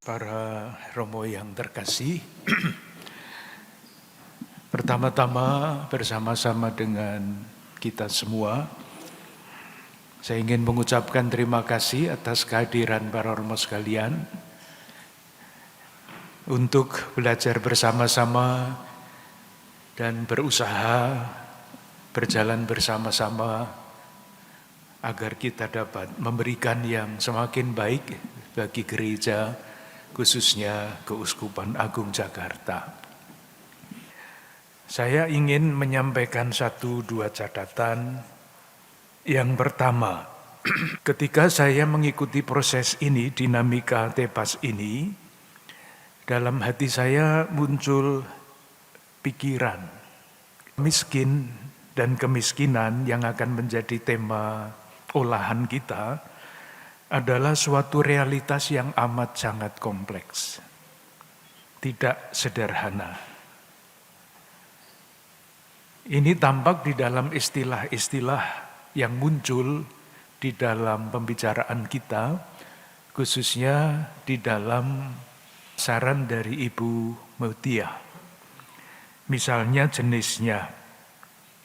Para Romo yang terkasih, pertama-tama bersama-sama dengan kita semua, saya ingin mengucapkan terima kasih atas kehadiran para Romo sekalian untuk belajar bersama-sama dan berusaha berjalan bersama-sama agar kita dapat memberikan yang semakin baik bagi gereja, khususnya Keuskupan Agung Jakarta. Saya ingin menyampaikan 1-2 catatan. Yang pertama, ketika saya mengikuti proses ini, dinamika Tepas ini, dalam hati saya muncul pikiran miskin dan kemiskinan yang akan menjadi tema olahan kita adalah suatu realitas yang amat sangat kompleks, tidak sederhana. Ini tampak di dalam istilah-istilah yang muncul di dalam pembicaraan kita, khususnya di dalam saran dari Ibu Mutia. Misalnya jenisnya,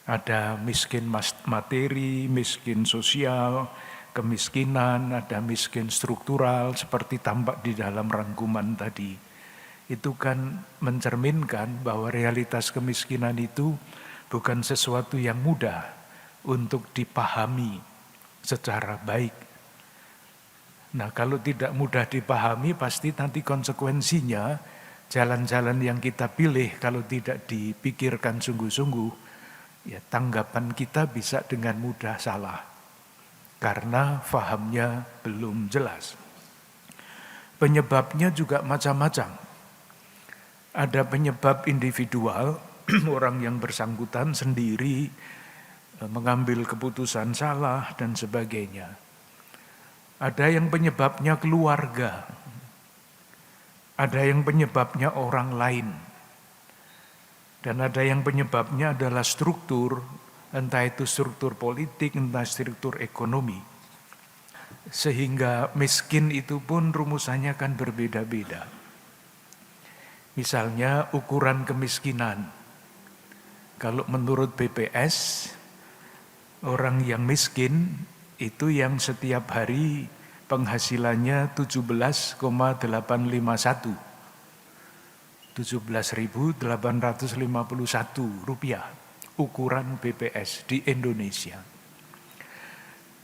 ada miskin materi, miskin sosial, kemiskinan, ada miskin struktural seperti tampak di dalam rangkuman tadi. Itu kan mencerminkan bahwa realitas kemiskinan itu bukan sesuatu yang mudah untuk dipahami secara baik. Nah, kalau tidak mudah dipahami pasti nanti konsekuensinya jalan-jalan yang kita pilih kalau tidak dipikirkan sungguh-sungguh, ya tanggapan kita bisa dengan mudah salah. Karena fahamnya belum jelas. Penyebabnya juga macam-macam. Ada penyebab individual, orang yang bersangkutan sendiri mengambil keputusan salah dan sebagainya. Ada yang penyebabnya keluarga. Ada yang penyebabnya orang lain. Dan ada yang penyebabnya adalah struktur, entah itu struktur politik, entah struktur ekonomi. Sehingga miskin itu pun rumusannya kan berbeda-beda. Misalnya ukuran kemiskinan. Kalau menurut BPS, orang yang miskin itu yang setiap hari penghasilannya 17,851. 17.851 rupiah. Ukuran BPS di Indonesia.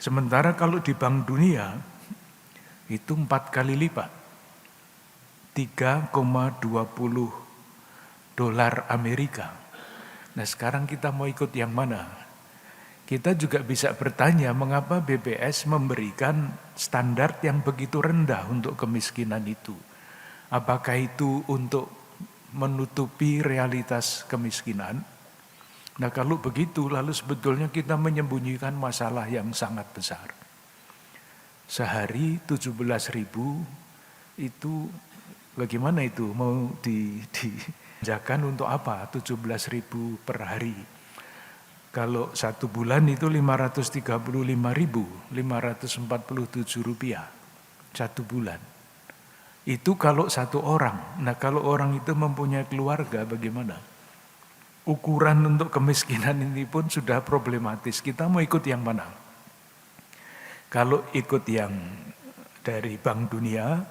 Sementara kalau di Bank Dunia itu 4 kali lipat, 3,20 dolar Amerika. Nah sekarang kita mau ikut yang mana? Kita juga bisa bertanya mengapa BPS memberikan standar yang begitu rendah untuk kemiskinan itu. Apakah itu untuk menutupi realitas kemiskinan? Nah kalau begitu lalu sebetulnya kita menyembunyikan masalah yang sangat besar. Sehari 17.000 itu bagaimana itu mau dijakan untuk apa 17.000 per hari. Kalau 1 bulan itu 535.547 rupiah 1 bulan. Itu kalau 1 orang. Nah kalau orang itu mempunyai keluarga bagaimana? Ukuran untuk kemiskinan ini pun sudah problematis. Kita mau ikut yang mana? Kalau ikut yang dari Bank Dunia,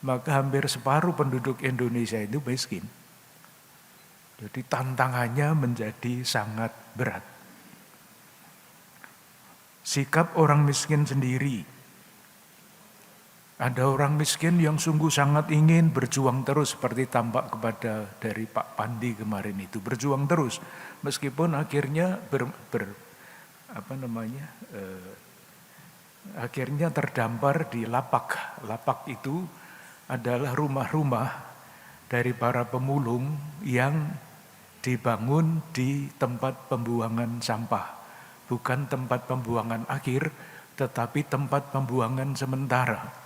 maka hampir separuh penduduk Indonesia itu miskin. Jadi tantangannya menjadi sangat berat. Sikap orang miskin sendiri. Ada orang miskin yang sungguh sangat ingin berjuang terus seperti tampak kepada dari Pak Pandi kemarin itu, berjuang terus meskipun akhirnya akhirnya terdampar di lapak. Lapak itu adalah rumah-rumah dari para pemulung yang dibangun di tempat pembuangan sampah, bukan tempat pembuangan akhir, tetapi tempat pembuangan sementara.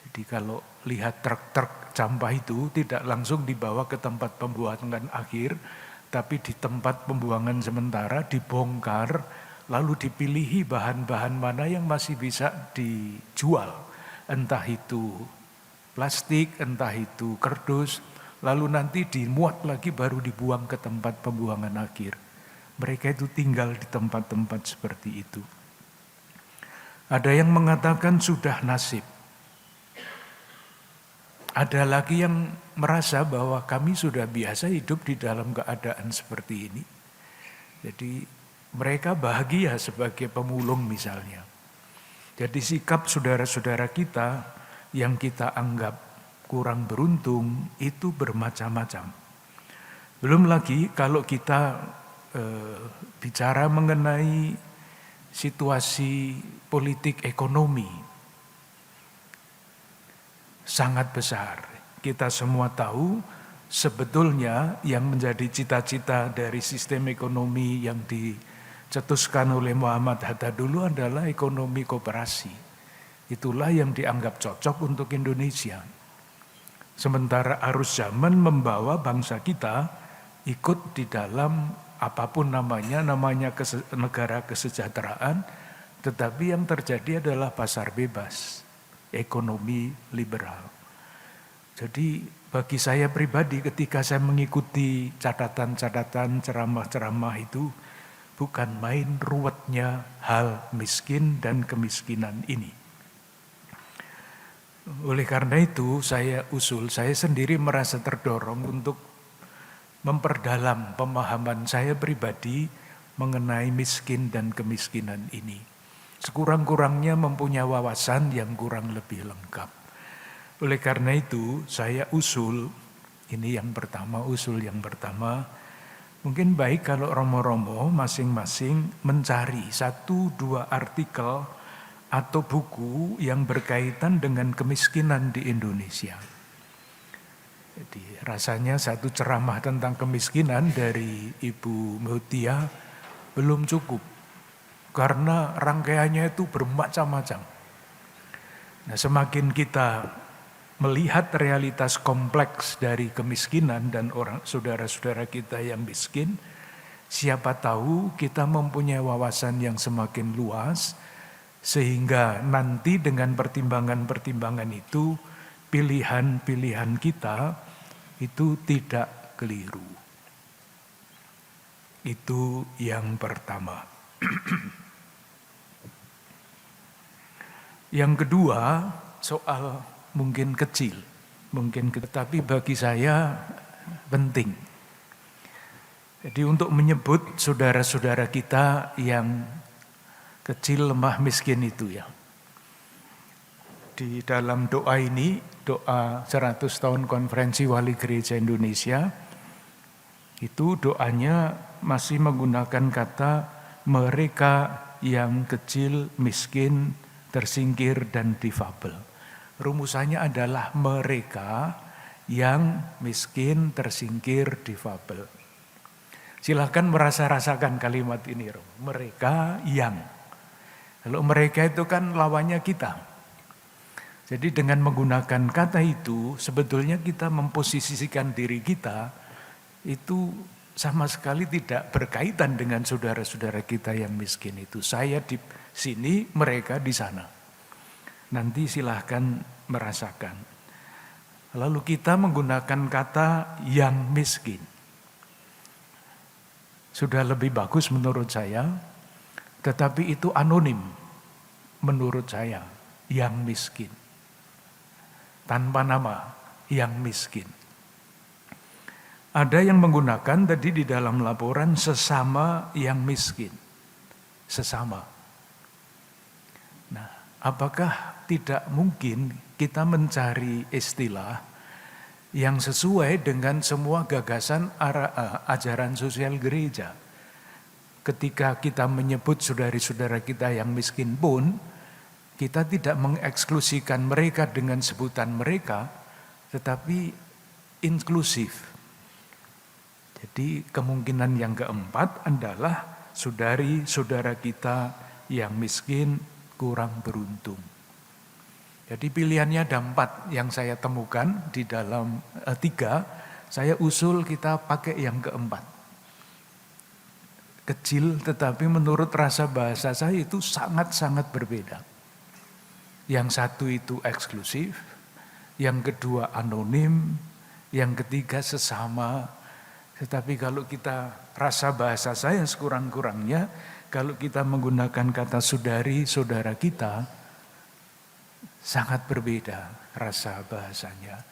Jadi kalau lihat truk-truk sampah itu tidak langsung dibawa ke tempat pembuangan akhir, tapi di tempat pembuangan sementara dibongkar, lalu dipilihi bahan-bahan mana yang masih bisa dijual. Entah itu plastik, entah itu kardus, lalu nanti dimuat lagi baru dibuang ke tempat pembuangan akhir. Mereka itu tinggal di tempat-tempat seperti itu. Ada yang mengatakan sudah nasib. Ada lagi yang merasa bahwa kami sudah biasa hidup di dalam keadaan seperti ini. Jadi mereka bahagia sebagai pemulung misalnya. Jadi sikap saudara-saudara kita yang kita anggap kurang beruntung itu bermacam-macam. Belum lagi kalau kita bicara mengenai situasi politik ekonomi sangat besar. Kita semua tahu sebetulnya yang menjadi cita-cita dari sistem ekonomi yang dicetuskan oleh Muhammad Hatta dulu adalah ekonomi koperasi. Itulah yang dianggap cocok untuk Indonesia. Sementara arus zaman membawa bangsa kita ikut di dalam apapun namanya negara kesejahteraan, tetapi yang terjadi adalah pasar bebas, ekonomi liberal. Jadi bagi saya pribadi ketika saya mengikuti catatan-catatan ceramah-ceramah itu, bukan main ruwetnya hal miskin dan kemiskinan ini. Oleh karena itu saya sendiri merasa terdorong untuk memperdalam pemahaman saya pribadi mengenai miskin dan kemiskinan ini. Sekurang-kurangnya mempunyai wawasan yang kurang lebih lengkap. Oleh karena itu saya usul yang pertama, mungkin baik kalau romo-romo masing-masing mencari 1-2 artikel atau buku yang berkaitan dengan kemiskinan di Indonesia. Jadi rasanya satu ceramah tentang kemiskinan dari Ibu Mutia belum cukup. Karena rangkaiannya itu bermacam-macam. Nah, semakin kita melihat realitas kompleks dari kemiskinan dan orang saudara-saudara kita yang miskin, siapa tahu kita mempunyai wawasan yang semakin luas, sehingga nanti dengan pertimbangan-pertimbangan itu, pilihan-pilihan kita itu tidak keliru. Itu yang pertama. Yang kedua, soal mungkin kecil, tetapi bagi saya penting. Jadi untuk menyebut saudara-saudara kita yang kecil, lemah, miskin itu ya. Di dalam doa ini, doa 100 tahun Konferensi Wali Gereja Indonesia, itu doanya masih menggunakan kata mereka yang kecil, miskin, tersingkir, dan difabel. Rumusannya adalah mereka yang miskin, tersingkir, difabel. Silakan merasa-rasakan kalimat ini, mereka yang. Kalau mereka itu kan lawannya kita. Jadi dengan menggunakan kata itu, sebetulnya kita memposisikan diri kita itu sama sekali tidak berkaitan dengan saudara-saudara kita yang miskin itu. Saya di sini, mereka di sana. Nanti silahkan merasakan. Lalu kita menggunakan kata yang miskin. Sudah lebih bagus menurut saya, tetapi itu anonim menurut saya, yang miskin. Tanpa nama, yang miskin. Ada yang menggunakan tadi di dalam laporan sesama yang miskin. Sesama. Nah, apakah tidak mungkin kita mencari istilah yang sesuai dengan semua gagasan ajaran sosial gereja? Ketika kita menyebut saudara-saudara kita yang miskin pun, kita tidak mengeksklusikan mereka dengan sebutan mereka, tetapi inklusif. Jadi kemungkinan yang keempat adalah saudari-saudara kita yang miskin kurang beruntung. Jadi pilihannya ada 4 yang saya temukan di dalam 3, saya usul kita pakai yang keempat. Kecil tetapi menurut rasa bahasa saya itu sangat-sangat berbeda. Yang satu itu eksklusif, yang kedua anonim, yang ketiga sesama. Tetapi kalau kita rasa bahasa saya sekurang-kurangnya, kalau kita menggunakan kata saudari, saudara kita, sangat berbeda rasa bahasanya.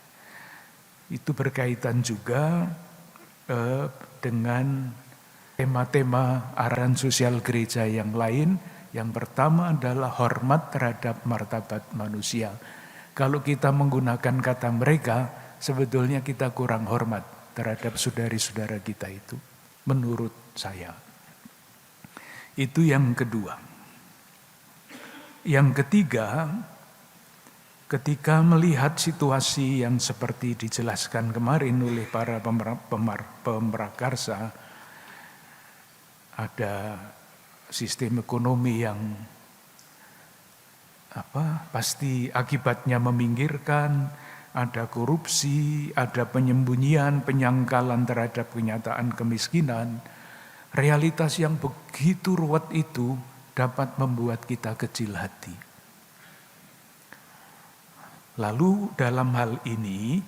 Itu berkaitan juga dengan tema-tema arahan sosial gereja yang lain. Yang pertama adalah hormat terhadap martabat manusia. Kalau kita menggunakan kata mereka, sebetulnya kita kurang hormat terhadap saudari-saudara kita itu, menurut saya. Itu yang kedua. Yang ketiga, ketika melihat situasi yang seperti dijelaskan kemarin oleh para pemrakarsa, ada sistem ekonomi yang pasti akibatnya meminggirkan, ada korupsi, ada penyembunyian, penyangkalan terhadap kenyataan kemiskinan. Realitas yang begitu ruwet itu dapat membuat kita kecil hati. Lalu dalam hal ini,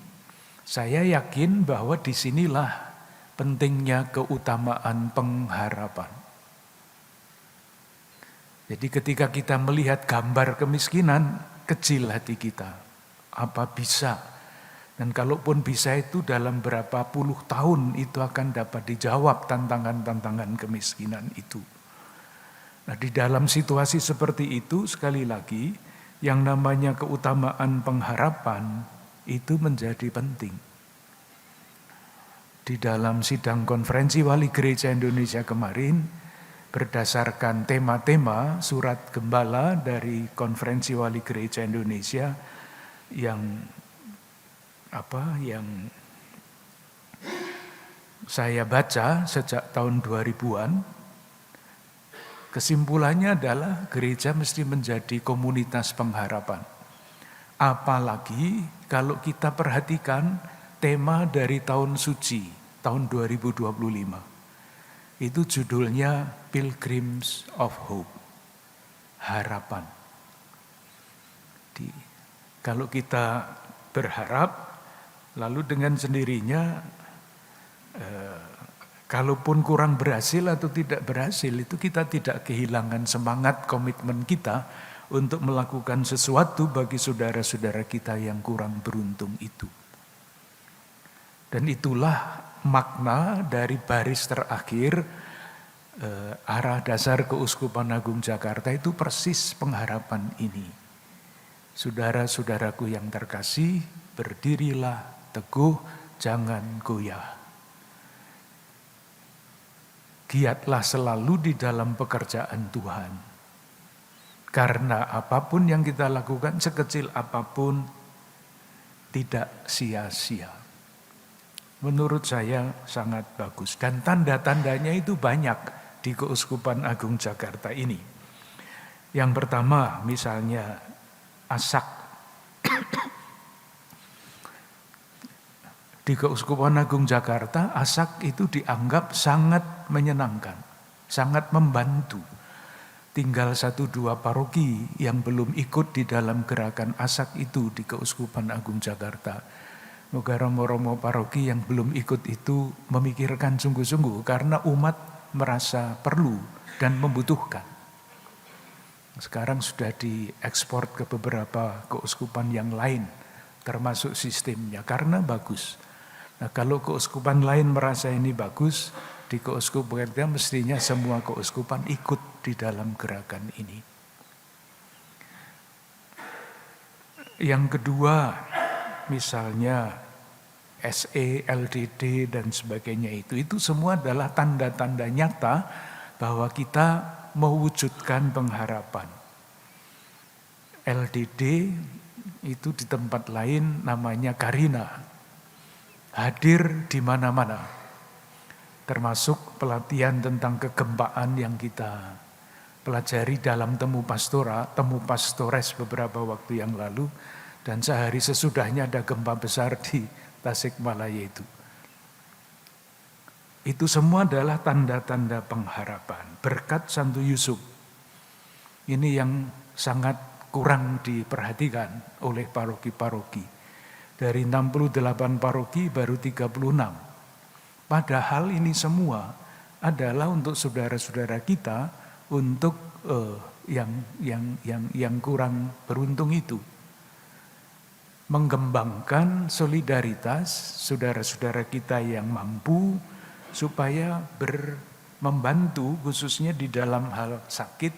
saya yakin bahwa disinilah pentingnya keutamaan pengharapan. Jadi ketika kita melihat gambar kemiskinan, kecil hati kita. Apa bisa? Dan kalaupun bisa itu dalam berapa puluh tahun itu akan dapat dijawab tantangan-tantangan kemiskinan itu. Nah, di dalam situasi seperti itu sekali lagi yang namanya keutamaan pengharapan itu menjadi penting. Di dalam sidang konferensi Wali Gereja Indonesia kemarin, berdasarkan tema-tema surat gembala dari Konferensi Wali Gereja Indonesia yang saya baca sejak tahun 2000-an, kesimpulannya adalah gereja mesti menjadi komunitas pengharapan. Apalagi kalau kita perhatikan tema dari tahun suci, tahun 2025. Itu judulnya Pilgrims of Hope, harapan. Kalau kita berharap, lalu dengan sendirinya, kalaupun kurang berhasil atau tidak berhasil, itu kita tidak kehilangan semangat komitmen kita untuk melakukan sesuatu bagi saudara-saudara kita yang kurang beruntung itu. Dan itulah makna dari baris terakhir arah dasar Keuskupan Agung Jakarta itu persis pengharapan ini. Saudara-saudaraku yang terkasih, berdirilah teguh, jangan goyah. Giatlah selalu di dalam pekerjaan Tuhan. Karena apapun yang kita lakukan, sekecil apapun, tidak sia-sia. Menurut saya sangat bagus. Dan tanda-tandanya itu banyak di Keuskupan Agung Jakarta ini. Yang pertama misalnya Asak. Di Keuskupan Agung Jakarta, Asak itu dianggap sangat menyenangkan, sangat membantu. Tinggal 1-2 paroki yang belum ikut di dalam gerakan Asak itu di Keuskupan Agung Jakarta. Moga romo-romo paroki yang belum ikut itu memikirkan sungguh-sungguh karena umat merasa perlu dan membutuhkan. Sekarang sudah diekspor ke beberapa keuskupan yang lain, termasuk sistemnya, karena bagus. Nah, kalau keuskupan lain merasa ini bagus, di keuskupan kita mestinya semua keuskupan ikut di dalam gerakan ini. Yang kedua, misalnya SE, LDD dan sebagainya itu semua adalah tanda-tanda nyata bahwa kita mewujudkan pengharapan. LDD itu di tempat lain namanya Karina, hadir di mana-mana, termasuk pelatihan tentang kegempaan yang kita pelajari dalam temu pastores beberapa waktu yang lalu, dan sehari sesudahnya ada gempa besar di Tasikmalaya itu. Itu semua adalah tanda-tanda pengharapan. Berkat Santo Yusuf. Ini yang sangat kurang diperhatikan oleh paroki-paroki. Dari 68 paroki baru 36. Padahal ini semua adalah untuk saudara-saudara kita, untuk yang kurang beruntung itu. Mengembangkan solidaritas saudara-saudara kita yang mampu supaya membantu khususnya di dalam hal sakit,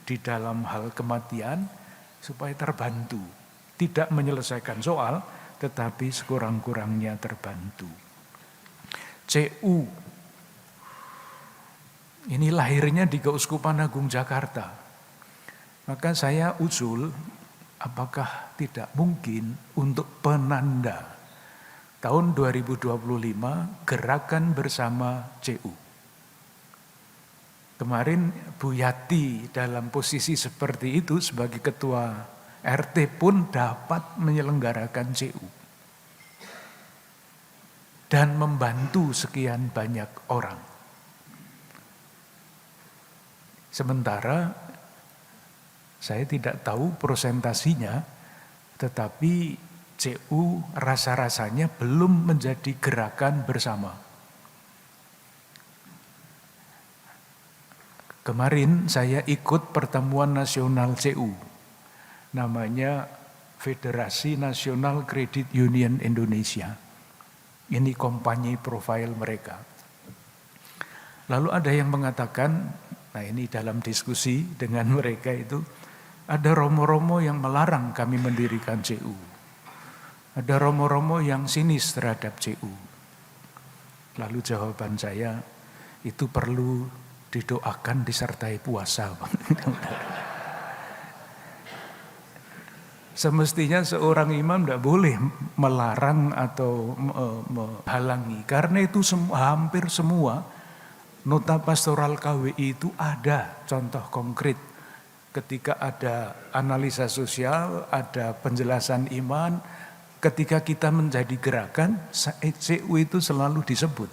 di dalam hal kematian, supaya terbantu. Tidak menyelesaikan soal, tetapi sekurang-kurangnya terbantu. CU, ini lahirnya di Keuskupan Agung Jakarta. Maka saya usul, apakah tidak mungkin untuk penanda tahun 2025 gerakan bersama CU. Kemarin Bu Yati dalam posisi seperti itu sebagai ketua RT pun dapat menyelenggarakan CU. Dan membantu sekian banyak orang. Sementara saya tidak tahu prosentasinya, tetapi CU rasa-rasanya belum menjadi gerakan bersama. Kemarin saya ikut pertemuan nasional CU, namanya Federasi Nasional Credit Union Indonesia. Ini company profile mereka. Lalu ada yang mengatakan, nah ini dalam diskusi dengan mereka itu, ada romo-romo yang melarang kami mendirikan CU. Ada romo-romo yang sinis terhadap CU. Lalu jawaban saya, itu perlu didoakan disertai puasa. Semestinya seorang imam tidak boleh melarang atau menghalangi. Karena itu hampir semua nota pastoral KWI itu ada contoh konkret. Ketika ada analisa sosial, ada penjelasan iman, ketika kita menjadi gerakan, CU itu selalu disebut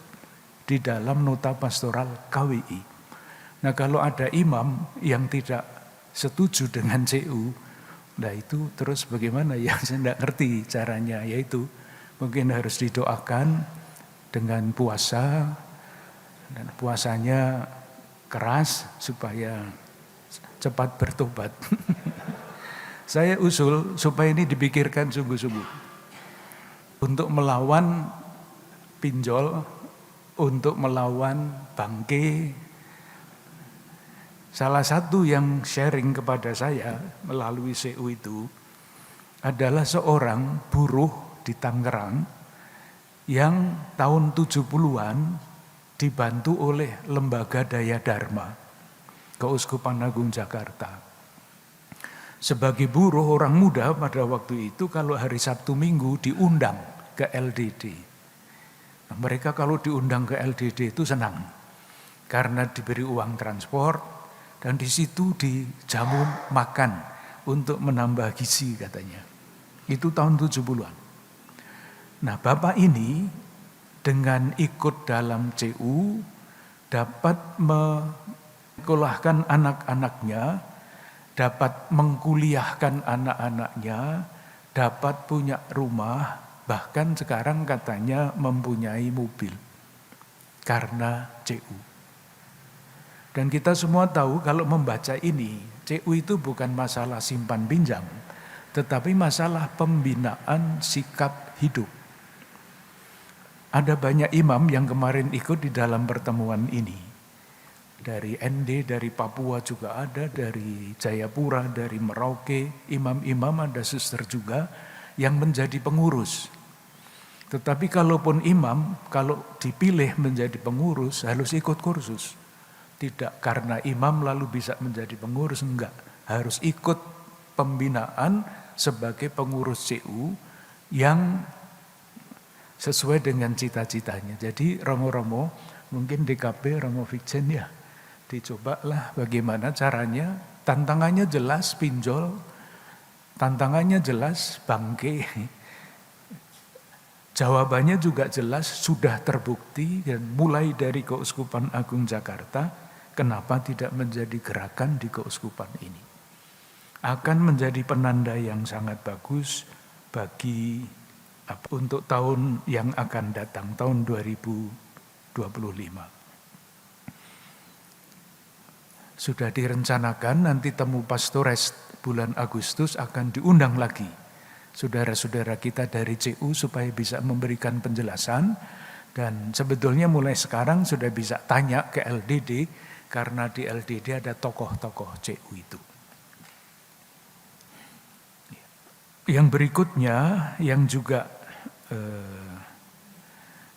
di dalam nota pastoral KWI. Nah kalau ada imam yang tidak setuju dengan CU, nah itu terus bagaimana ya, saya tidak ngerti caranya, yaitu mungkin harus didoakan dengan puasa, dan puasanya keras supaya cepat bertobat. Saya usul supaya ini dipikirkan sungguh-sungguh. Untuk melawan pinjol, untuk melawan bangke. Salah satu yang sharing kepada saya melalui CU itu adalah seorang buruh di Tangerang yang tahun 70-an dibantu oleh Lembaga Daya Dharma, Keuskupan Agung Jakarta. Sebagai buruh orang muda pada waktu itu kalau hari Sabtu Minggu diundang ke LDD. Nah, mereka kalau diundang ke LDD itu senang karena diberi uang transport dan di situ dijamu makan untuk menambah gizi katanya. Itu tahun 70-an. Nah, Bapak ini dengan ikut dalam CU dapat menyekolahkan anak-anaknya, dapat mengkuliahkan anak-anaknya, dapat punya rumah, bahkan sekarang katanya mempunyai mobil karena CU. Dan kita semua tahu kalau membaca ini, CU itu bukan masalah simpan pinjam, tetapi masalah pembinaan sikap hidup. Ada banyak imam yang kemarin ikut di dalam pertemuan ini. Dari ND, dari Papua juga ada, dari Jayapura, dari Merauke, imam-imam, ada suster juga yang menjadi pengurus. Tetapi kalaupun imam, kalau dipilih menjadi pengurus harus ikut kursus. Tidak karena imam lalu bisa menjadi pengurus, enggak. Harus ikut pembinaan sebagai pengurus CU yang sesuai dengan cita-citanya. Jadi romo-romo, mungkin DKP, Romo Vikjen ya, dicobalah bagaimana caranya, tantangannya jelas pinjol, tantangannya jelas bangke, jawabannya juga jelas sudah terbukti dan mulai dari Keuskupan Agung Jakarta, kenapa tidak menjadi gerakan di keuskupan ini? Akan menjadi penanda yang sangat bagus bagi untuk tahun yang akan datang, tahun 2025. Sudah direncanakan nanti temu pastores bulan Agustus akan diundang lagi saudara-saudara kita dari CU supaya bisa memberikan penjelasan. Dan sebetulnya mulai sekarang sudah bisa tanya ke LDD, karena di LDD ada tokoh-tokoh CU itu. Yang berikutnya yang juga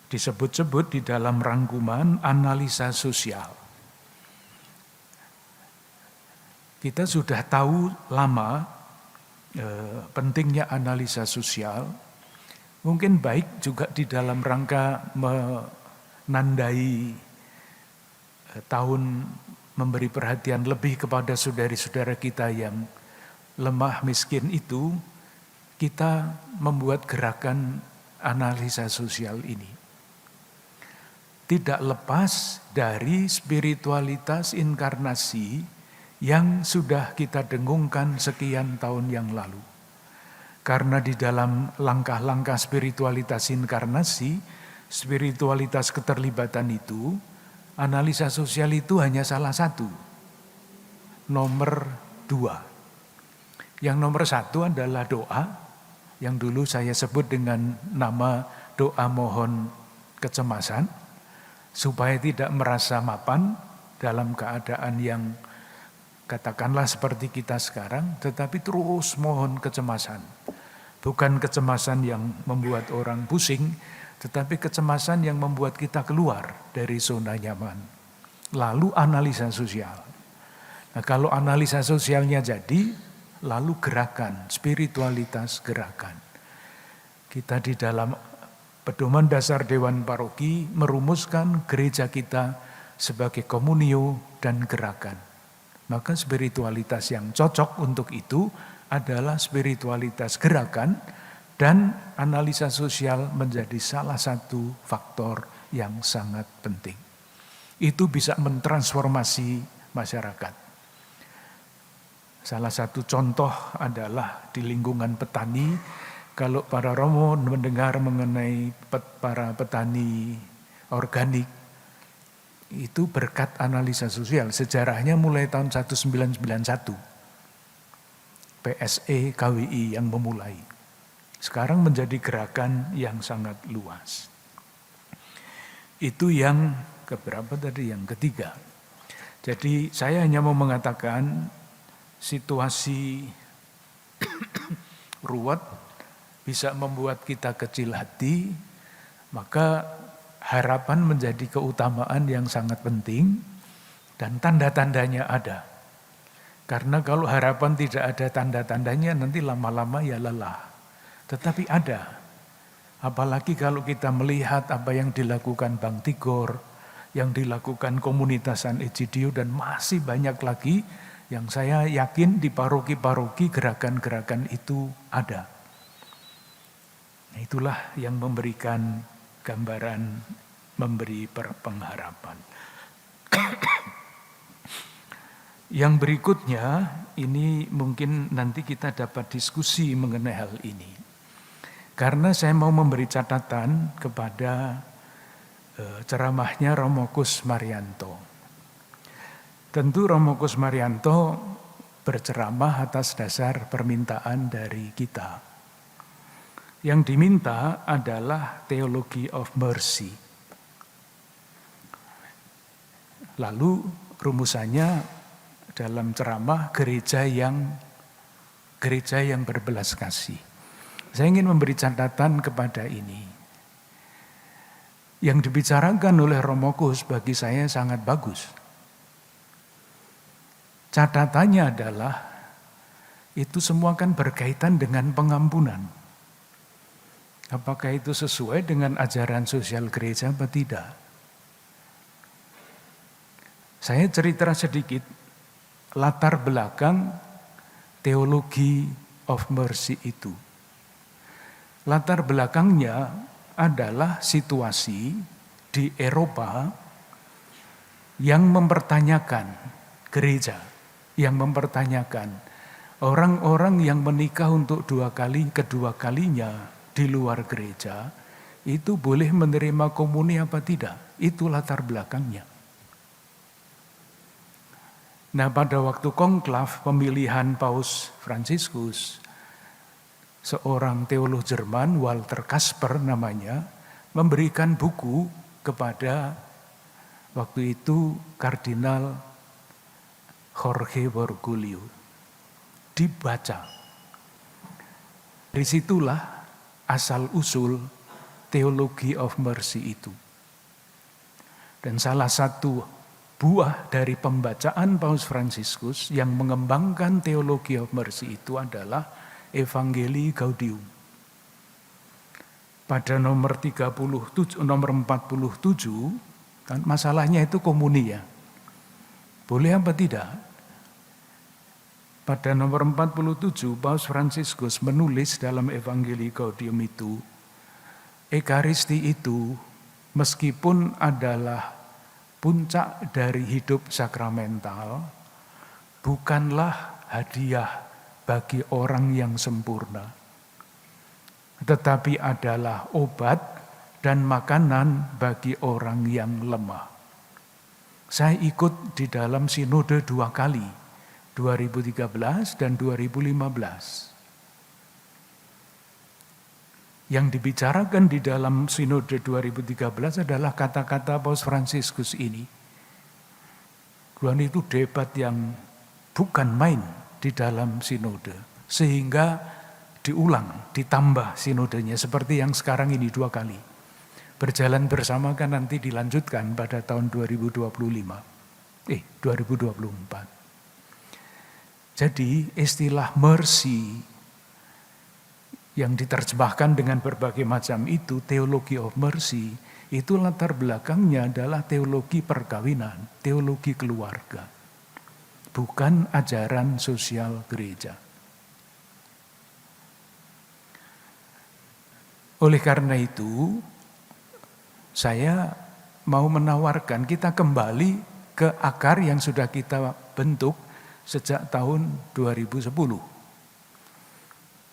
disebut-sebut di dalam rangkuman analisa sosial. Kita sudah tahu lama pentingnya analisa sosial. Mungkin baik juga di dalam rangka menandai tahun memberi perhatian lebih kepada saudara-saudara kita yang lemah miskin itu, kita membuat gerakan analisa sosial ini. Tidak lepas dari spiritualitas inkarnasi yang sudah kita dengungkan sekian tahun yang lalu. Karena di dalam langkah-langkah spiritualitas inkarnasi, spiritualitas keterlibatan itu, analisa sosial itu hanya salah satu. Nomor 2. Yang nomor 1 adalah doa, yang dulu saya sebut dengan nama doa mohon kecemasan, supaya tidak merasa mapan dalam keadaan yang katakanlah seperti kita sekarang, tetapi terus mohon kecemasan. Bukan kecemasan yang membuat orang pusing, tetapi kecemasan yang membuat kita keluar dari zona nyaman. Lalu analisa sosial. Nah, kalau analisa sosialnya jadi, lalu gerakan, spiritualitas gerakan. Kita di dalam pedoman dasar Dewan Paroki merumuskan gereja kita sebagai komunio dan gerakan. Maka spiritualitas yang cocok untuk itu adalah spiritualitas gerakan, dan analisa sosial menjadi salah satu faktor yang sangat penting. Itu bisa mentransformasi masyarakat. Salah satu contoh adalah di lingkungan petani. Kalau para romo mendengar mengenai para petani organik, itu berkat analisa sosial. Sejarahnya mulai tahun 1991. PSE KWI yang memulai. Sekarang menjadi gerakan yang sangat luas. Itu yang keberapa tadi? Yang ketiga. Jadi saya hanya mau mengatakan situasi ruwet bisa membuat kita kecil hati, maka harapan menjadi keutamaan yang sangat penting, dan tanda-tandanya ada. Karena kalau harapan tidak ada tanda-tandanya, nanti lama-lama ya lelah. Tetapi ada. Apalagi kalau kita melihat apa yang dilakukan Bang Tigor, yang dilakukan komunitas San Egidio, dan masih banyak lagi yang saya yakin di paroki-paroki gerakan-gerakan itu ada. Nah, itulah yang memberikan gambaran, memberi pengharapan. Yang berikutnya, ini mungkin nanti kita dapat diskusi mengenai hal ini. Karena saya mau memberi catatan kepada ceramahnya Romo Kus Marianto. Tentu Romo Kus Marianto berceramah atas dasar permintaan dari kita. Yang diminta adalah Theology of Mercy. Lalu rumusannya dalam ceramah gereja yang berbelas kasih. Saya ingin memberi catatan kepada ini. Yang dibicarakan oleh Romo Kus bagi saya sangat bagus. Catatannya adalah itu semua kan berkaitan dengan pengampunan. Apakah itu sesuai dengan ajaran sosial gereja atau tidak? Saya cerita sedikit latar belakang Theology of Mercy itu. Latar belakangnya adalah situasi di Eropa yang mempertanyakan gereja, yang mempertanyakan orang-orang yang menikah untuk kedua kalinya di luar gereja itu boleh menerima komuni apa tidak. Itu latar belakangnya. Nah, pada waktu konklav pemilihan Paus Fransiskus, seorang teolog Jerman, Walter Kasper namanya, memberikan buku kepada waktu itu Kardinal Jorge Bergoglio. Dibaca. Dari situlah asal-usul Theology of Mercy itu. Dan salah satu buah dari pembacaan Paus Fransiskus yang mengembangkan Theology of Mercy itu adalah Evangelii Gaudium. Pada nomor 47, nomor 47, kan masalahnya itu komuni ya. Boleh apa tidak? Pada nomor 47, Paus Fransiskus menulis dalam Evangelii Gaudium itu, Ekaristi itu meskipun adalah puncak dari hidup sakramental, bukanlah hadiah bagi orang yang sempurna, tetapi adalah obat dan makanan bagi orang yang lemah. Saya ikut di dalam sinode 2 kali, 2013 dan 2015. Yang dibicarakan di dalam sinode 2013 adalah kata-kata Paus Fransiskus ini. Dan itu debat yang bukan main di dalam sinode. Sehingga diulang, ditambah sinodenya seperti yang sekarang ini 2 kali. Berjalan bersama kan nanti dilanjutkan pada tahun 2024. Jadi istilah mercy yang diterjemahkan dengan berbagai macam itu, Theology of Mercy, itu latar belakangnya adalah teologi perkawinan, teologi keluarga. Bukan ajaran sosial gereja. Oleh karena itu, saya mau menawarkan kita kembali ke akar yang sudah kita bentuk sejak tahun 2010.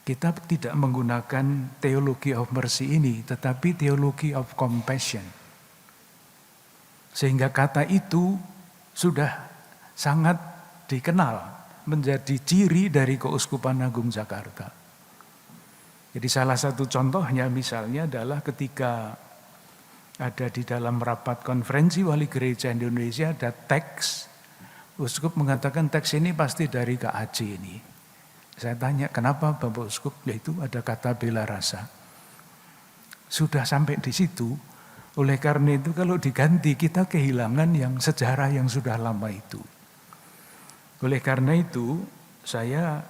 Kita tidak menggunakan Theology of Mercy ini, tetapi Theology of Compassion. Sehingga kata itu sudah sangat dikenal, menjadi ciri dari Keuskupan Agung Jakarta. Jadi salah satu contohnya misalnya adalah ketika ada di dalam rapat konferensi wali gereja Indonesia ada teks, Uskup mengatakan teks ini pasti dari KAJ ini. Saya tanya, kenapa Bapak Uskup? Yaitu ada kata bela rasa. Sudah sampai di situ, oleh karena itu kalau diganti kita kehilangan yang sejarah yang sudah lama itu. Oleh karena itu, saya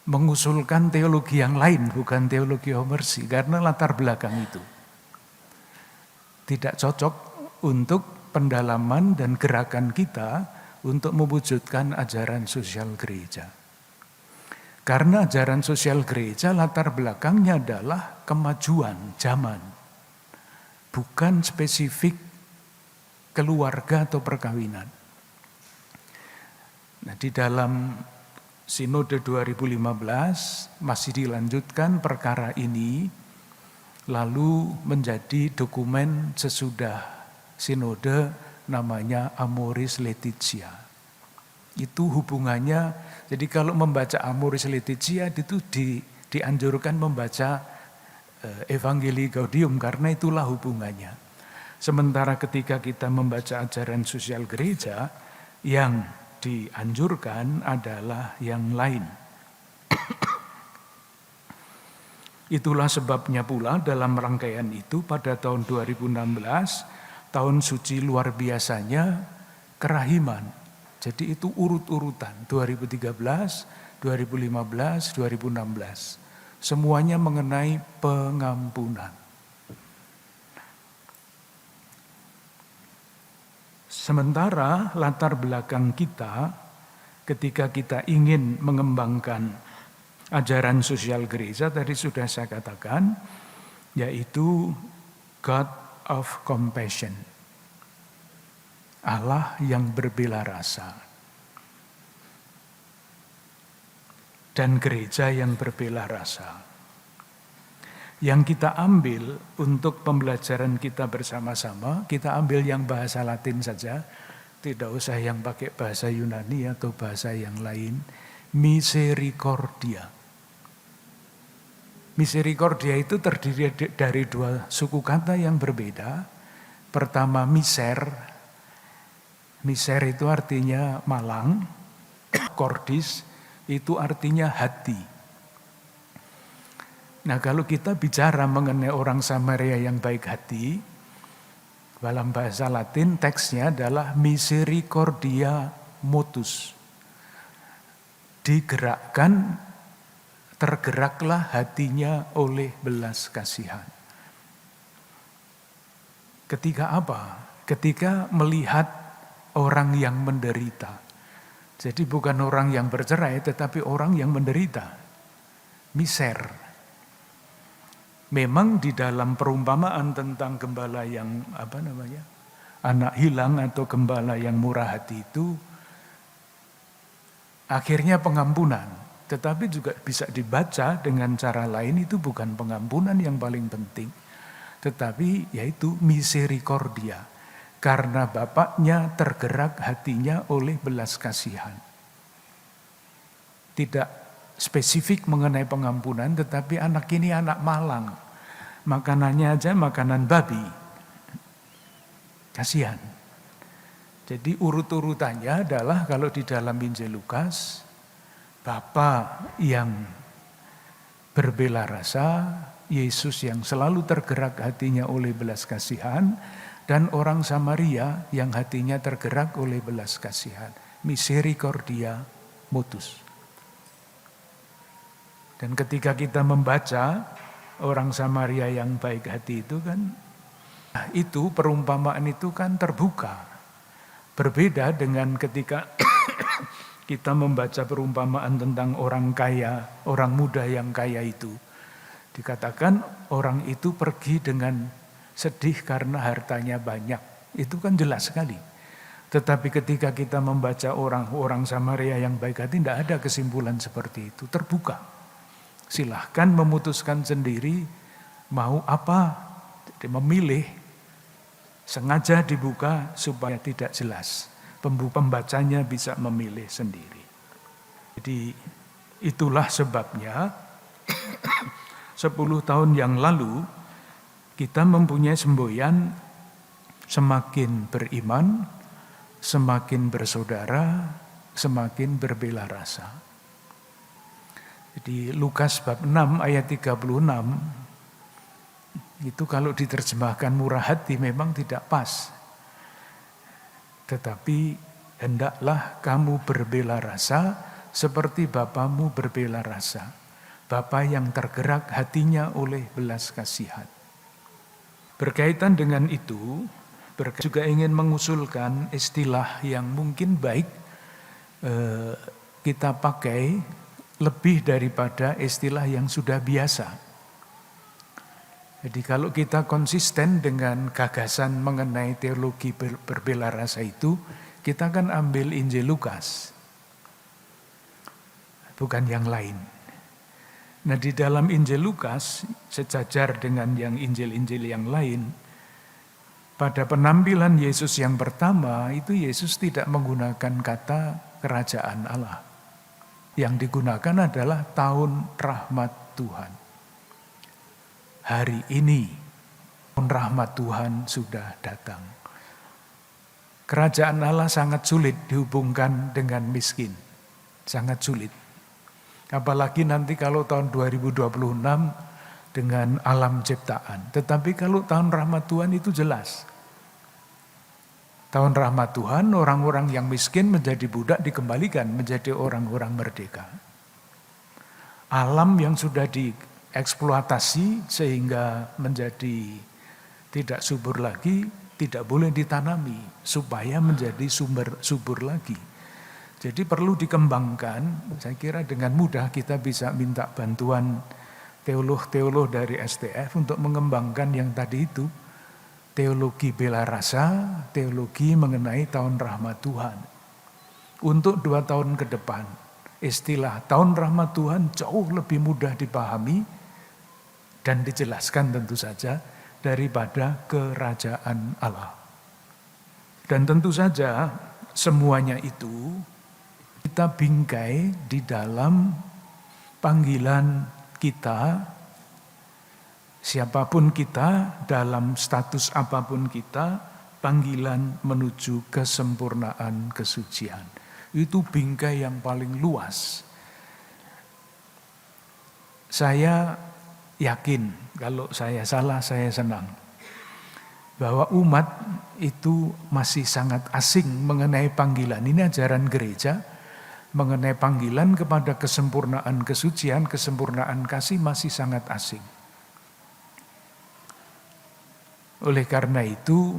mengusulkan teologi yang lain, bukan teologi of mercy, karena latar belakang itu tidak cocok untuk pendalaman dan gerakan kita untuk mewujudkan ajaran sosial gereja. Karena ajaran sosial gereja latar belakangnya adalah kemajuan zaman, bukan spesifik keluarga atau perkawinan. Nah, di dalam Sinode 2015 masih dilanjutkan perkara ini, lalu menjadi dokumen sesudah sinode namanya Amoris Laetitia. Itu hubungannya, jadi kalau membaca Amoris Laetitia itu dianjurkan membaca Evangelii Gaudium karena itulah hubungannya. Sementara ketika kita membaca ajaran sosial gereja, yang dianjurkan adalah yang lain. Itulah sebabnya pula dalam rangkaian itu pada tahun 2016, tahun suci luar biasanya kerahiman. Jadi itu urut-urutan 2013, 2015, 2016. Semuanya mengenai pengampunan. Sementara latar belakang kita ketika kita ingin mengembangkan ajaran sosial gereja tadi sudah saya katakan, yaitu God of compassion, Allah yang berbela rasa, dan gereja yang berbela rasa. Yang kita ambil untuk pembelajaran kita bersama-sama, kita ambil yang bahasa Latin saja, tidak usah yang pakai bahasa Yunani atau bahasa yang lain. Misericordia. Misericordia itu terdiri dari dua suku kata yang berbeda. Pertama miser. Miser itu artinya malang. Cordis itu artinya hati. Nah, kalau kita bicara mengenai orang Samaria yang baik hati, dalam bahasa Latin teksnya adalah misericordia motus. Digerakkan, tergeraklah hatinya oleh belas kasihan. Ketika apa? Ketika melihat orang yang menderita. Jadi bukan orang yang bercerai, tetapi orang yang menderita. Miser. Memang di dalam perumpamaan tentang gembala yang anak hilang atau gembala yang murah hati itu akhirnya pengampunan, tetapi juga bisa dibaca dengan cara lain. Itu bukan pengampunan yang paling penting, tetapi yaitu misericordia, karena bapaknya tergerak hatinya oleh belas kasihan. Tidak spesifik mengenai pengampunan, tetapi anak ini anak malang. Makanannya aja makanan babi. Kasihan. Jadi urut-urutannya adalah kalau di dalam Injil Lukas, Bapa yang berbela rasa, Yesus yang selalu tergerak hatinya oleh belas kasihan, dan orang Samaria yang hatinya tergerak oleh belas kasihan. Misericordia motus. Dan ketika kita membaca orang Samaria yang baik hati itu kan, itu perumpamaan itu kan terbuka. Berbeda dengan ketika kita membaca perumpamaan tentang orang kaya, orang muda yang kaya itu. Dikatakan orang itu pergi dengan sedih karena hartanya banyak. Itu kan jelas sekali. Tetapi ketika kita membaca orang Samaria yang baik hati, tidak ada kesimpulan seperti itu, terbuka. Silahkan memutuskan sendiri mau apa, jadi memilih, sengaja dibuka supaya tidak jelas. Pembacanya bisa memilih sendiri. Jadi itulah sebabnya 10 tahun yang lalu kita mempunyai semboyan semakin beriman, semakin bersaudara, semakin berbela rasa. Jadi Lukas bab 6 ayat 36 itu kalau diterjemahkan murah hati memang tidak pas. Tetapi hendaklah kamu berbela rasa seperti Bapamu berbela rasa. Bapa yang tergerak hatinya oleh belas kasihan. Berkaitan dengan itu, juga ingin mengusulkan istilah yang mungkin baik kita pakai lebih daripada istilah yang sudah biasa. Jadi kalau kita konsisten dengan gagasan mengenai teologi berbela rasa itu, kita kan ambil Injil Lukas, bukan yang lain. Nah di dalam Injil Lukas, sejajar dengan yang Injil-Injil yang lain, pada penampilan Yesus yang pertama, itu Yesus tidak menggunakan kata kerajaan Allah. Yang digunakan adalah tahun rahmat Tuhan. Hari ini tahun rahmat Tuhan sudah datang. Kerajaan Allah sangat sulit dihubungkan dengan miskin. Sangat sulit. Apalagi nanti kalau tahun 2026 dengan alam ciptaan. Tetapi kalau tahun rahmat Tuhan itu jelas. Tahun rahmat Tuhan, orang-orang yang miskin menjadi budak dikembalikan menjadi orang-orang merdeka. Alam yang sudah dieksploitasi sehingga menjadi tidak subur lagi, tidak boleh ditanami supaya menjadi subur lagi. Jadi perlu dikembangkan, saya kira dengan mudah kita bisa minta bantuan teolog-teolog dari STF untuk mengembangkan yang tadi itu. Teologi bela rasa, teologi mengenai tahun rahmat Tuhan. Untuk 2 tahun ke depan, istilah tahun rahmat Tuhan jauh lebih mudah dipahami dan dijelaskan tentu saja daripada kerajaan Allah. Dan tentu saja semuanya itu kita bingkai di dalam panggilan kita, siapapun kita, dalam status apapun kita, panggilan menuju kesempurnaan kesucian. Itu bingkai yang paling luas. Saya yakin, kalau saya salah saya senang, bahwa umat itu masih sangat asing mengenai panggilan. Ini ajaran gereja mengenai panggilan kepada kesempurnaan kesucian, kesempurnaan kasih masih sangat asing. Oleh karena itu,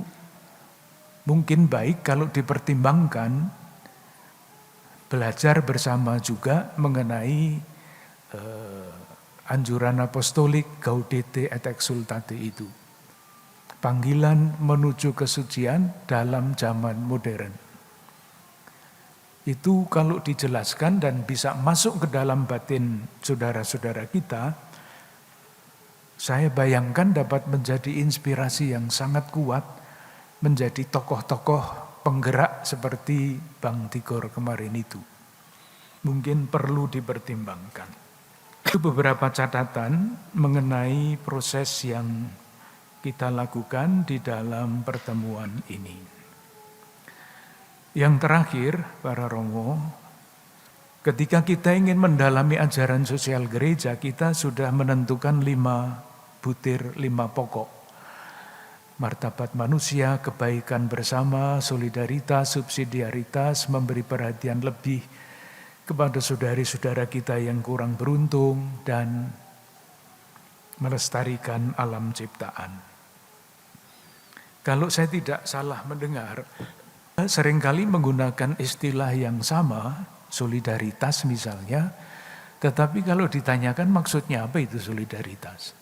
mungkin baik kalau dipertimbangkan belajar bersama juga mengenai anjuran apostolik Gaudete et Exsultate itu. Panggilan menuju kesucian dalam zaman modern. Itu kalau dijelaskan dan bisa masuk ke dalam batin saudara-saudara kita, saya bayangkan dapat menjadi inspirasi yang sangat kuat, menjadi tokoh-tokoh penggerak seperti Bang Tigor kemarin itu. Mungkin perlu dipertimbangkan. Itu beberapa catatan mengenai proses yang kita lakukan di dalam pertemuan ini. Yang terakhir, para romo, ketika kita ingin mendalami ajaran sosial gereja, kita sudah menentukan 5 butir, 5 pokok. Martabat manusia, kebaikan bersama, solidaritas, subsidiaritas, memberi perhatian lebih kepada saudari-saudara kita yang kurang beruntung, dan melestarikan alam ciptaan. Kalau saya tidak salah mendengar, seringkali menggunakan istilah yang sama, solidaritas misalnya, tetapi kalau ditanyakan maksudnya apa itu solidaritas?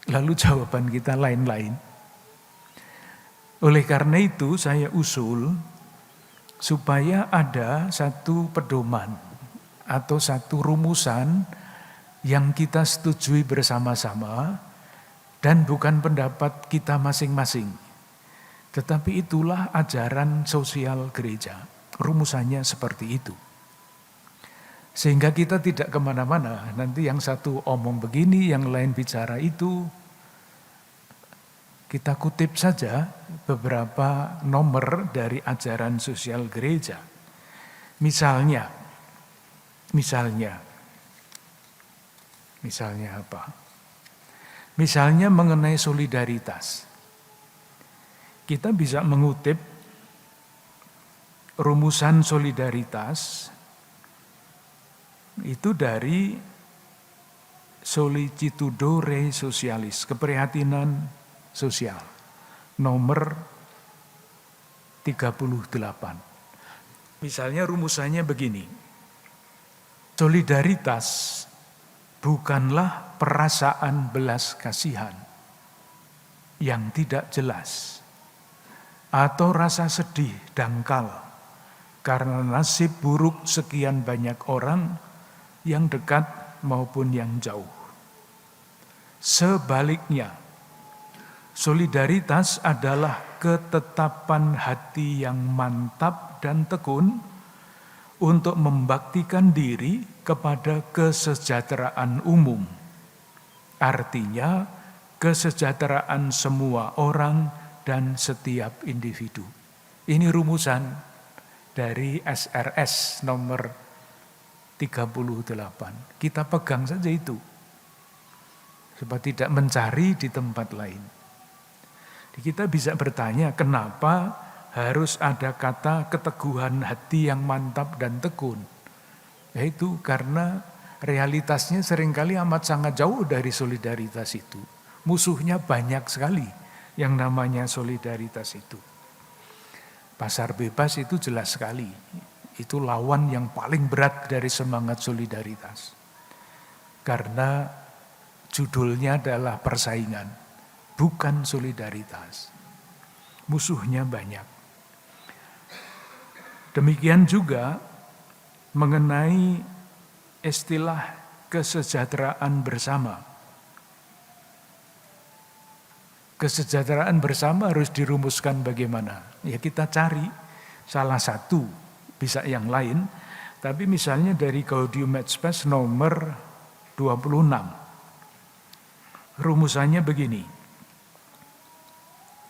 Lalu jawaban kita lain-lain. Oleh karena itu saya usul supaya ada satu pedoman atau satu rumusan yang kita setujui bersama-sama dan bukan pendapat kita masing-masing. Tetapi itulah ajaran sosial gereja. Rumusannya seperti itu. Sehingga kita tidak kemana-mana. Nanti yang satu omong begini, yang lain bicara itu. Kita kutip saja beberapa nomor dari ajaran sosial gereja. Misalnya apa? Misalnya mengenai solidaritas. Kita bisa mengutip rumusan solidaritas itu dari Solicitudo Rei Socialis, keprihatinan sosial, nomor 38. Misalnya rumusannya begini, solidaritas bukanlah perasaan belas kasihan yang tidak jelas, atau rasa sedih dangkal karena nasib buruk sekian banyak orang yang dekat maupun yang jauh. Sebaliknya, solidaritas adalah ketetapan hati yang mantap dan tekun untuk membaktikan diri kepada kesejahteraan umum. Artinya, kesejahteraan semua orang dan setiap individu. Ini rumusan dari SRS nomor 38. Kita pegang saja itu. Sebab tidak mencari di tempat lain. Kita bisa bertanya kenapa harus ada kata keteguhan hati yang mantap dan tekun. Yaitu karena realitasnya seringkali amat sangat jauh dari solidaritas itu. Musuhnya banyak sekali. Yang namanya solidaritas itu. Pasar bebas itu jelas sekali. Itu lawan yang paling berat dari semangat solidaritas. Karena judulnya adalah persaingan, bukan solidaritas. Musuhnya banyak. Demikian juga mengenai istilah kesejahteraan bersama. Kesejahteraan bersama harus dirumuskan bagaimana? Ya kita cari salah satu, bisa yang lain. Tapi misalnya dari Gaudium et Spes nomor 26. Rumusannya begini.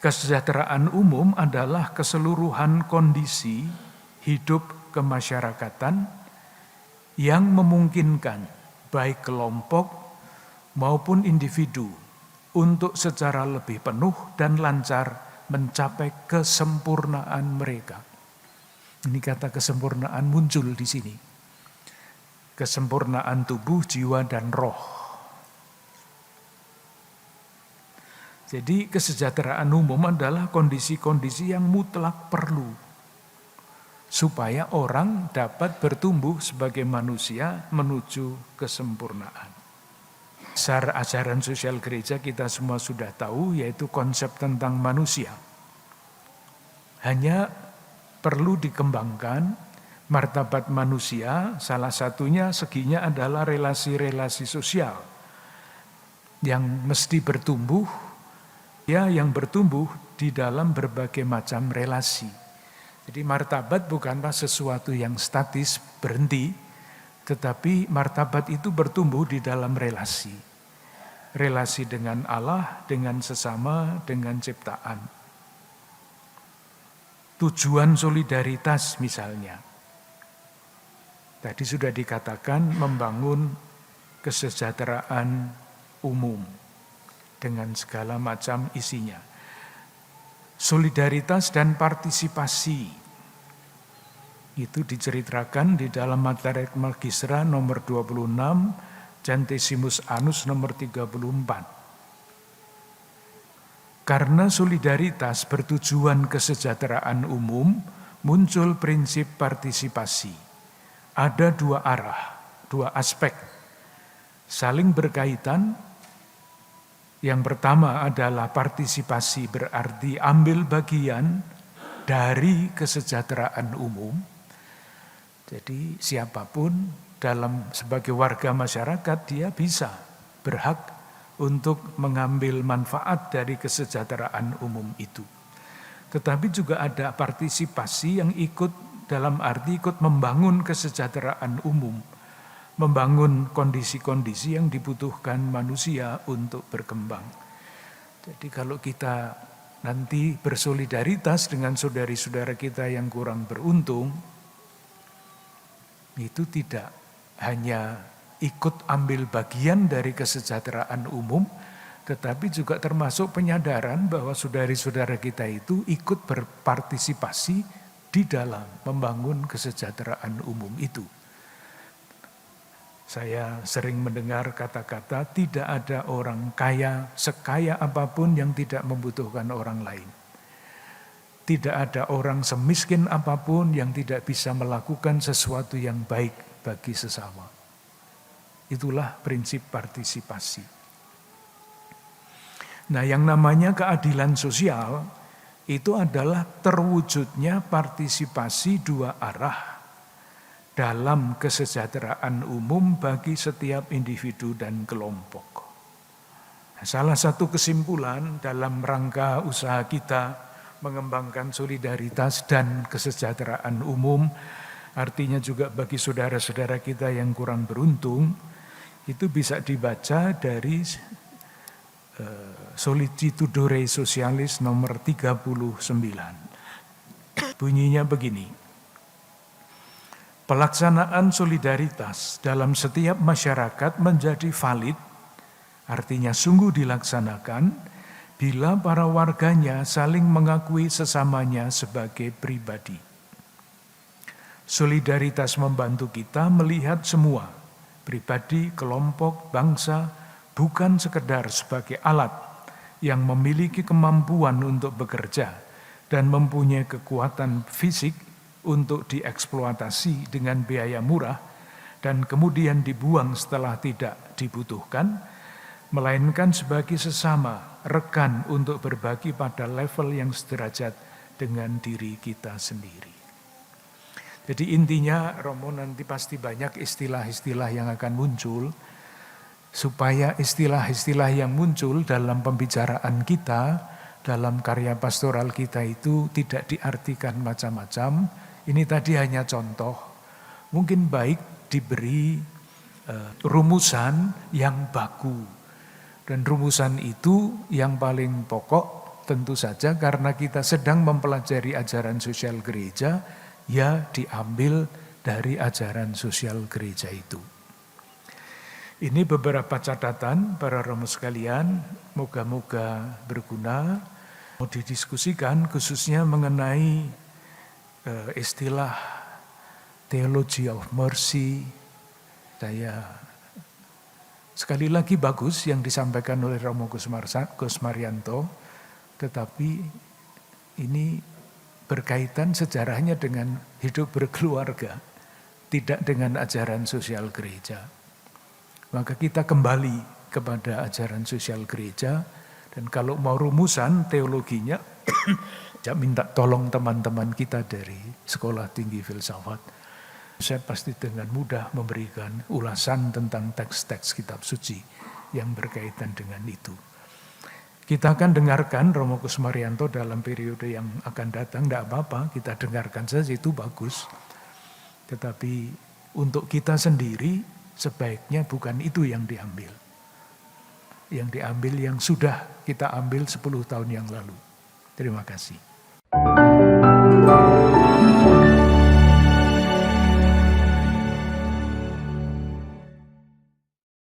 Kesejahteraan umum adalah keseluruhan kondisi hidup kemasyarakatan yang memungkinkan baik kelompok maupun individu untuk secara lebih penuh dan lancar mencapai kesempurnaan mereka. Ini kata kesempurnaan muncul di sini. Kesempurnaan tubuh, jiwa, dan roh. Jadi kesejahteraan umum adalah kondisi-kondisi yang mutlak perlu supaya orang dapat bertumbuh sebagai manusia menuju kesempurnaan. Dasar ajaran sosial gereja kita semua sudah tahu, yaitu konsep tentang manusia. Hanya perlu dikembangkan martabat manusia, salah satunya seginya adalah relasi-relasi sosial yang mesti bertumbuh, ya yang bertumbuh di dalam berbagai macam relasi. Jadi martabat bukanlah sesuatu yang statis, berhenti, tetapi martabat itu bertumbuh di dalam relasi. Relasi dengan Allah, dengan sesama, dengan ciptaan. Tujuan solidaritas misalnya. Tadi sudah dikatakan membangun kesejahteraan umum dengan segala macam isinya. Solidaritas dan partisipasi itu diceritakan di dalam Materia Magistra nomor 26, Centesimus Annus nomor 34. Karena solidaritas bertujuan kesejahteraan umum, muncul prinsip partisipasi. Ada dua arah, dua aspek, saling berkaitan. Yang pertama adalah partisipasi, berarti ambil bagian dari kesejahteraan umum. Jadi siapapun sebagai warga masyarakat dia bisa berhak untuk mengambil manfaat dari kesejahteraan umum itu. Tetapi juga ada partisipasi yang ikut dalam arti ikut membangun kesejahteraan umum, membangun kondisi-kondisi yang dibutuhkan manusia untuk berkembang. Jadi kalau kita nanti bersolidaritas dengan saudari-saudara kita yang kurang beruntung, itu tidak hanya ikut ambil bagian dari kesejahteraan umum, tetapi juga termasuk penyadaran bahwa saudari-saudara kita itu ikut berpartisipasi di dalam membangun kesejahteraan umum itu. Saya sering mendengar kata-kata tidak ada orang kaya sekaya apapun yang tidak membutuhkan orang lain. Tidak ada orang semiskin apapun yang tidak bisa melakukan sesuatu yang baik bagi sesama. Itulah prinsip partisipasi. Nah, yang namanya keadilan sosial itu adalah terwujudnya partisipasi dua arah dalam kesejahteraan umum bagi setiap individu dan kelompok. Salah satu kesimpulan dalam rangka usaha kita mengembangkan solidaritas dan kesejahteraan umum, artinya juga bagi saudara-saudara kita yang kurang beruntung, itu bisa dibaca dari Sollicitudine Socialis nomor 39. Bunyinya begini. Pelaksanaan solidaritas dalam setiap masyarakat menjadi valid, artinya sungguh dilaksanakan, bila para warganya saling mengakui sesamanya sebagai pribadi. Solidaritas membantu kita melihat semua, pribadi, kelompok, bangsa, bukan sekedar sebagai alat yang memiliki kemampuan untuk bekerja dan mempunyai kekuatan fisik untuk dieksploitasi dengan biaya murah dan kemudian dibuang setelah tidak dibutuhkan, melainkan sebagai sesama, rekan untuk berbagi pada level yang sederajat dengan diri kita sendiri. Jadi intinya, Romo, nanti pasti banyak istilah-istilah yang akan muncul. supaya istilah-istilah yang muncul dalam pembicaraan kita, dalam karya pastoral kita itu tidak diartikan macam-macam. Ini tadi hanya contoh. Mungkin baik diberi rumusan yang baku. Dan rumusan itu yang paling pokok tentu saja karena kita sedang mempelajari ajaran sosial gereja, ya diambil dari ajaran sosial gereja itu. Ini beberapa catatan para romo sekalian, moga-moga berguna. Mau didiskusikan khususnya mengenai istilah theology of mercy. Saya sekali lagi bagus yang disampaikan oleh Romo Gus Marianto, tetapi ini berkaitan sejarahnya dengan hidup berkeluarga, tidak dengan ajaran sosial gereja. Maka kita kembali kepada ajaran sosial gereja, dan kalau mau rumusan teologinya, saya minta tolong teman-teman kita dari Sekolah Tinggi Filsafat. Saya pasti dengan mudah memberikan ulasan tentang teks-teks kitab suci yang berkaitan dengan itu. Kita akan dengarkan Romo Gus Marianto dalam periode yang akan datang, tidak apa-apa, kita dengarkan saja, itu bagus. Tetapi untuk kita sendiri, sebaiknya bukan itu yang diambil. Yang diambil yang sudah kita ambil 10 tahun yang lalu. Terima kasih.